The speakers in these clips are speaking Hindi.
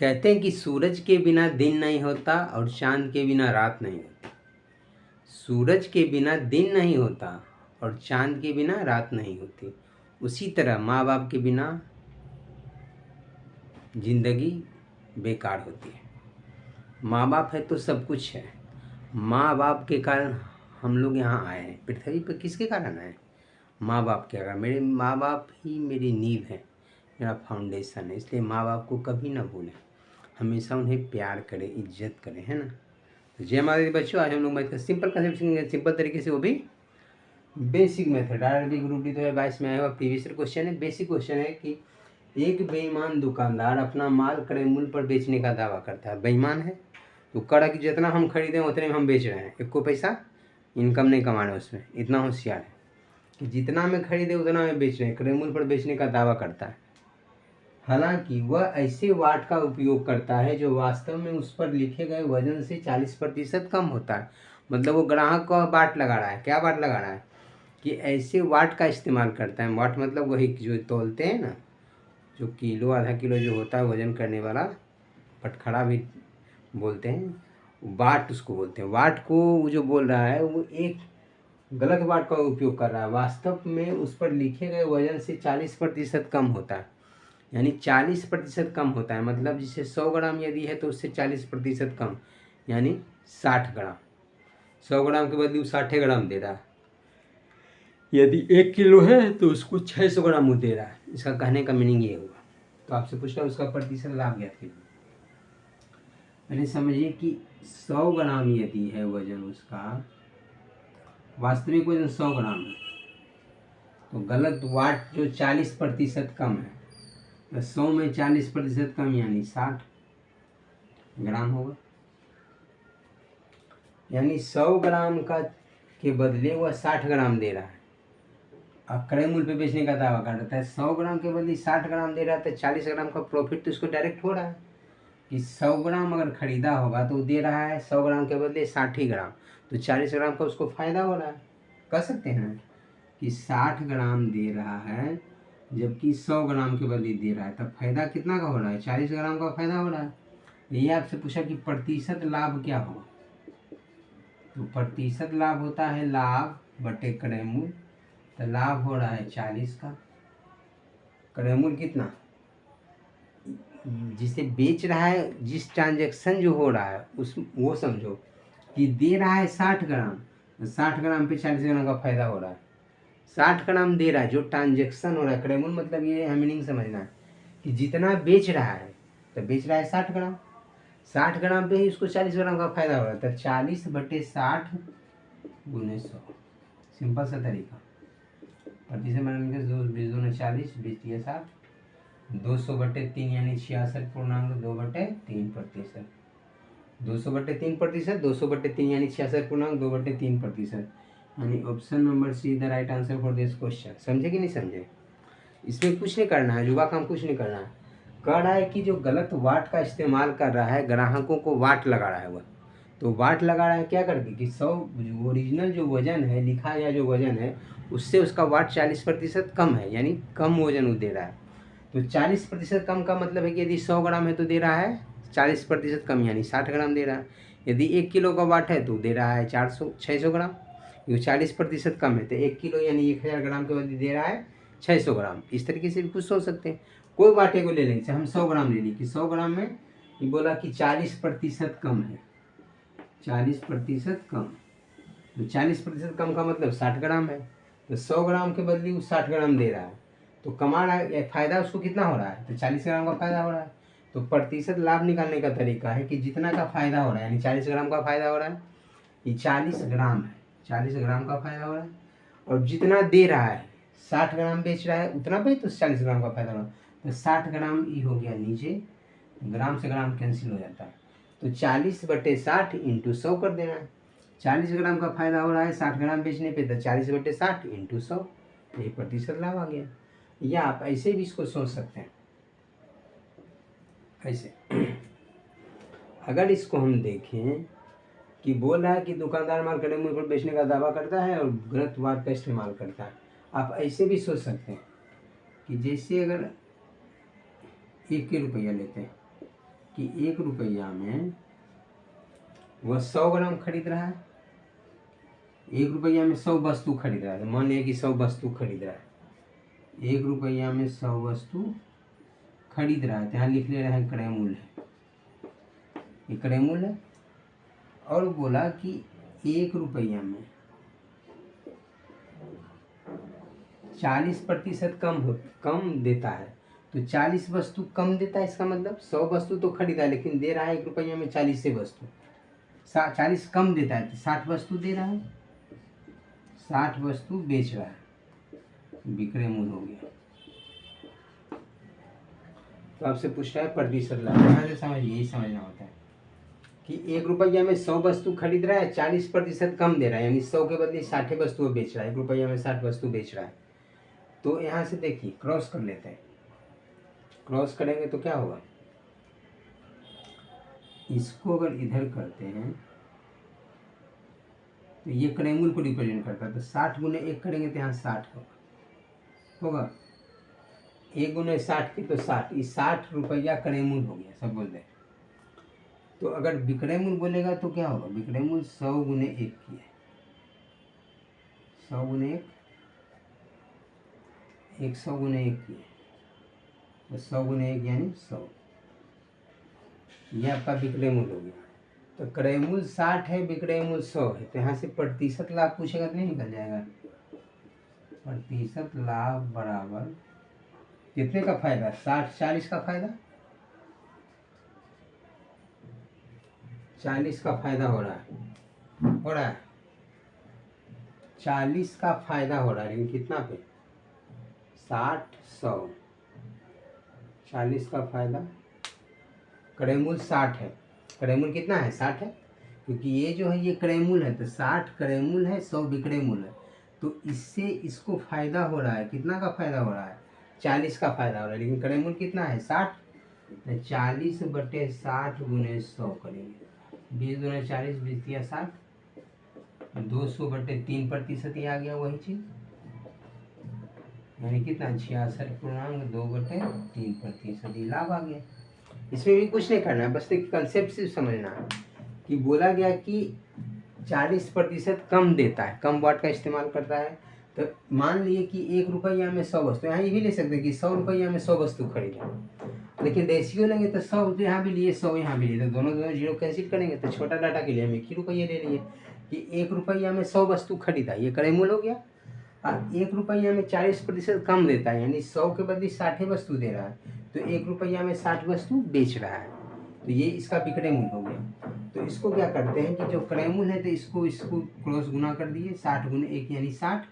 कहते हैं कि सूरज के बिना दिन नहीं होता और चांद के बिना रात नहीं होती। सूरज के बिना दिन नहीं होता और चांद के बिना रात नहीं होती। उसी तरह माँ बाप के बिना जिंदगी बेकार होती है। माँ बाप है तो सब कुछ है। माँ बाप के कारण हम लोग यहाँ आए हैं पृथ्वी पर। किसके कारण आए? माँ बाप के कारण। मेरे माँ बाप ही मेरी नींव है, मेरा फाउंडेशन है। इसलिए माँ बाप को कभी ना भूलें, हमेशा उन्हें प्यार करें, इज्जत करें, है ना। तो जय माता दी बच्चों, आज हम लोग मैथ का सिंपल कंसेप्ट सीखेंगे, सिंपल तरीके से, वो भी basic method. RRB group D 2022 में आया हुआ प्रीवियस क्वेश्चन है। बेसिक क्वेश्चन है कि एक बेईमान दुकानदार अपना माल क्रय मूल्य पर बेचने का दावा करता है। बेईमान है तो कड़ा कि जितना हम खरीदें उतने में हम बेच रहे हैं, एक को पैसा इनकम नहीं कमा रहे उसमें। इतना होशियार है कि जितना में खरीदे उतना में बेच रहे हैं, क्रय मूल्य पर बेचने का दावा करता है। हालांकि वह ऐसे वाट का उपयोग करता है जो वास्तव में उस पर लिखे गए वजन से 40% कम होता है। मतलब वो ग्राहक को वाट लगा रहा है। क्या वाट लगा रहा है? कि ऐसे वाट का इस्तेमाल करता है। वाट मतलब वही जो तौलते हैं ना, जो किलो आधा किलो जो होता है वजन करने वाला, पटखड़ा भी बोलते हैं, वाट उसको बोलते हैं। वाट को वो जो बोल रहा है वो एक गलत वाट का उपयोग कर रहा है। वास्तव में उस पर लिखे गए वजन से 40% कम होता है। यानी 40% कम होता है। मतलब जिसे 100 ग्राम यदि है तो उससे 40% कम, यानी 60 ग्राम। 100 ग्राम के बदले वो 60 ग्राम दे रहा है। यदि 1 किलो है तो उसको 600 ग्राम वो दे रहा है। इसका कहने का मीनिंग ये हुआ। तो आपसे पूछ रहा है उसका प्रतिशत लाभ ज्ञात कीजिए। यानी समझिए कि 100 ग्राम यदि है वजन उसका, वास्तविक वजन 100 ग्राम है, तो गलत वाट जो 40% कम है, तो 100 में 40% कम यानी 60 ग्राम होगा। यानी 100 ग्राम का के बदले वह 60 ग्राम दे रहा है। अब क्रय मूल्य पे बेचने का दावा कर रहा है। 100 ग्राम के बदले 60 ग्राम दे रहा है तो 40 ग्राम का प्रॉफिट तो इसको डायरेक्ट हो रहा है। कि 100 ग्राम अगर खरीदा होगा तो दे रहा है 100 ग्राम के बदले 60 ग्राम, तो 40 ग्राम का उसको फायदा हो रहा है। कह सकते हैं कि 60 ग्राम दे रहा है जबकि 100 ग्राम के बदले दे रहा है, तब फायदा कितना का हो रहा है? 40 ग्राम का फायदा हो रहा है। ये आपसे पूछा कि प्रतिशत लाभ क्या होगा, तो प्रतिशत लाभ होता है लाभ बटे क्रय मूल्य। तो लाभ हो रहा है 40 का, क्रय मूल्य कितना, जिसे बेच रहा है, जिस ट्रांजैक्शन जो हो रहा है उस वो समझो कि दे रहा है 60 ग्राम, तो 60 ग्राम पे 40 ग्राम का फायदा हो रहा है। 60 ग्राम दे रहा है, जो ट्रांजैक्शन हो रहा है। क्रय मूल्य मतलब ये है, मीनिंग समझना है कि जितना बेच रहा है, तो बेच रहा है 60 ग्राम, 60 ग्राम पे ही उसको 40 ग्राम का फायदा हो रहा है। तो 40 बटे 60 गुने 100, सिंपल सा तरीका। प्रतिशत बनाने के 20 दूना 40, 20 दिया 60, 200 बटे 3 यानी 66.2/3%। 200 बटे 3%, 200 बटे 3 यानी 66.2/3%। यानी option number see the right answer for this question. समझे कि नहीं समझे? इसमें कुछ नहीं करना है, युवा काम कुछ नहीं करना है। कह रहा है कि जो गलत वाट का इस्तेमाल कर रहा है, ग्राहकों को वाट लगा रहा है वह। तो वाट लगा रहा है क्या करके कि 100 ओरिजिनल जो वजन है, लिखा या जो वजन है, उससे उसका वाट 40% कम है, यानी कम वजन वो दे रहा है। तो 40% कम का मतलब है कि यदि 100 ग्राम है तो दे रहा है 40% कम, यानी 60 ग्राम दे रहा है। यदि 1 किलो का वाट है तो दे रहा है 600 ग्राम। ये 40% कम है तो 1 किलो यानी 1000 ग्राम के बदले दे रहा है 600 ग्राम। इस तरीके से भी कुछ सोच सकते हैं। कोई वाटे को ले लेंगे, हम 100 ग्राम ले लें कि 100 ग्राम में ये बोला कि 40% कम है, 40% कम। तो 40% कम का मतलब 60 ग्राम है, तो 100 ग्राम के बदले वो 60 ग्राम दे रहा है, तो कमा रहा है, फायदा उसको कितना हो रहा है? तो 40 ग्राम का फायदा हो रहा है। तो प्रतिशत लाभ निकालने का तरीका है कि जितना का फायदा हो रहा है, यानी 40 ग्राम का फायदा हो रहा है, ये 40 ग्राम है, 40 ग्राम का फायदा हो रहा है, और जितना दे रहा है 60 ग्राम बेच रहा है उतना पे, तो 40 ग्राम का फायदा हो रहा है। तो 60 ग्राम ही हो गया नीचे, ग्राम से ग्राम कैंसिल हो जाता है। तो 40 बटे 60 इंटू 100 कर देना है। 40 ग्राम का फायदा हो रहा है 60 ग्राम बेचने पे, तो 40 बटे 60 इंटू 100, यही प्रतिशत लाभ आ गया। या आप ऐसे भी इसको सोच सकते हैं, ऐसे अगर इसको हम देखें कि बोल रहा है कि दुकानदार माल क्रय मूल्य पर बेचने का दावा करता है और गलत वाट का इस्तेमाल करता है। आप ऐसे भी सोच सकते हैं कि जैसे अगर 1 रुपया लेते हैं कि 1 रुपया में वह 100 ग्राम खरीद रहा है। 1 रुपया में 100 वस्तु खरीद रहा है। मान लिया कि 100 वस्तु खरीद रहा है। 1 रुपया में 100 वस्तु खरीद रहा है, तो यहाँ लिख ले रहे हैं क्रय मूल्य है, ये क्रय मूल्य है। और बोला कि 1 रुपया में 40% कम देता है, तो 40 वस्तु कम देता है, इसका मतलब 100 वस्तु तो खरीदा है लेकिन दे रहा है 1 रुपया में 40 से वस्तु, 40 कम देता है तो 60 वस्तु दे रहा है, 60 वस्तु बेच रहा है, विक्रय मूल्य हो गया। तो आपसे पूछ रहा है प्रतिशत लाभ, यहाँ से समझिए, यही समझना होता है कि 1 रुपया में 100 वस्तु खरीद रहा है, 40% कम दे रहा है, यानी 100 के बदले 60 वस्तु बेच रहा है, 1 रुपया में 60 वस्तु बेच रहा है। तो यहाँ से देखिए क्रॉस कर लेते हैं, क्रॉस करेंगे तो क्या होगा, इसको अगर इधर करते हैं तो ये क्रय मूल्य को रिप्रेजेंट करता है, तो 60 गुने 1 करेंगे तो यहाँ 60 होगा 1 गुने 60 की तो 60, ये 60 रुपया क्रय मूल्य हो गया, सब बोल दें। तो अगर विक्रय मूल्य बोलेगा तो क्या होगा, विक्रय मूल्य 100 गुने 1 की है, 100 गुने 1, 100 गुने 1 की है, तो 100 गुने 1 यानी 100, यह आपका विक्रय मूल्य हो गया। तो क्रय मूल्य 60 है, विक्रय मूल्य 100 है, तो यहाँ से प्रतिशत लाभ पूछेगा तो नहीं निकल जाएगा। प्रतिशत लाभ बराबर कितने का फायदा, 60 40 का फायदा, 40 का फायदा हो रहा है 40 का फायदा हो रहा है, लेकिन कितना पे, 60 100, 40 का फायदा, क्रय मूल्य 60 है, क्रय मूल्य कितना है 60 है, क्योंकि ये जो है ये क्रय मूल्य है, तो 60 क्रय मूल्य है, 100 विक्रय मूल्य है, तो इससे इसको फायदा हो रहा है, कितना का फायदा हो रहा है, 40 का फायदा हो रहा है, लेकिन क्रय मूल्य कितना है 60, 40 बटे 60 गुने 100 करेंगे, 20 गुने 40 20 या 60, 200 बटे 3% ये आ गया वही चीज, यानी कितना 66.2/3% ये लाभ आ गया। इसमें भी कुछ नहीं करना है, बस एक कंसेप्ट सिर्फ समझना है कि बोला गया कि 40% कम देता है, कम वाट का इस्तेमाल करता है। तो मान लिए कि 1 रुपया में 100 वस्तु, यहाँ ये भी ले सकते हैं कि 100 रुपया में 100 वस्तु खरीदा, लेकिन रेशियो लेंगे तो 100 यहाँ भी लिए 100 यहाँ भी लिए, तो दोनों जीरो कैंसिल करेंगे, तो छोटा डाटा के लिए हम 1 ही रुपया ले लिए कि 1 रुपया में 100 वस्तु खरीदा, ये क्रय मूल्य हो गया। और 1 रुपया में 40% कम देता है, यानी 100 के बदले 60 वस्तु दे रहा है, तो 1 रुपया में 60 वस्तु बेच रहा है, तो ये इसका विक्रय मूल्य हो गया। तो इसको क्या करते हैं कि जो क्रय मूल्य है तो इसको क्रॉस गुना कर दिए, 60 गुने 1 यानी 60,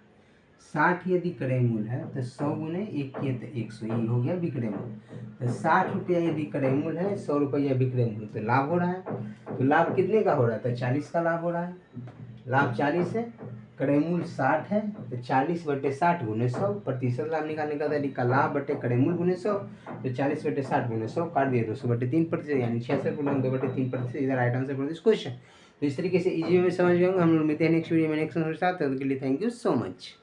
60 यदि क्रय मूल्य है तो 100 गुने 1 किए तो 100, ये हो गया विक्रय मूल्य। तो 60 रुपया यदि क्रय मूल्य है, 100 रुपया विक्रय मूल्य, तो लाभ हो रहा है, तो लाभ कितने का हो रहा है, तो 40 का लाभ हो रहा है, लाभ 40 है, क्रय मूल्य 60 है, तो 40 बटे 60 गुने 100, प्रतिशत लाभ निकालने का तरीका लाभ बटे क्रय मूल्य गुने 100, तो 40 बटे 60 गुने 100 काट दिए 200 बटे 3%, यानी 66.2/3%, इधर right answer for this question. तो इस तरीके से इजी वे में समझ गए हम लोग। मिलते हैं नेक्स्ट वीडियो में नेक्स्ट आंसर के साथ, तब तक के लिए थैंक यू सो मच।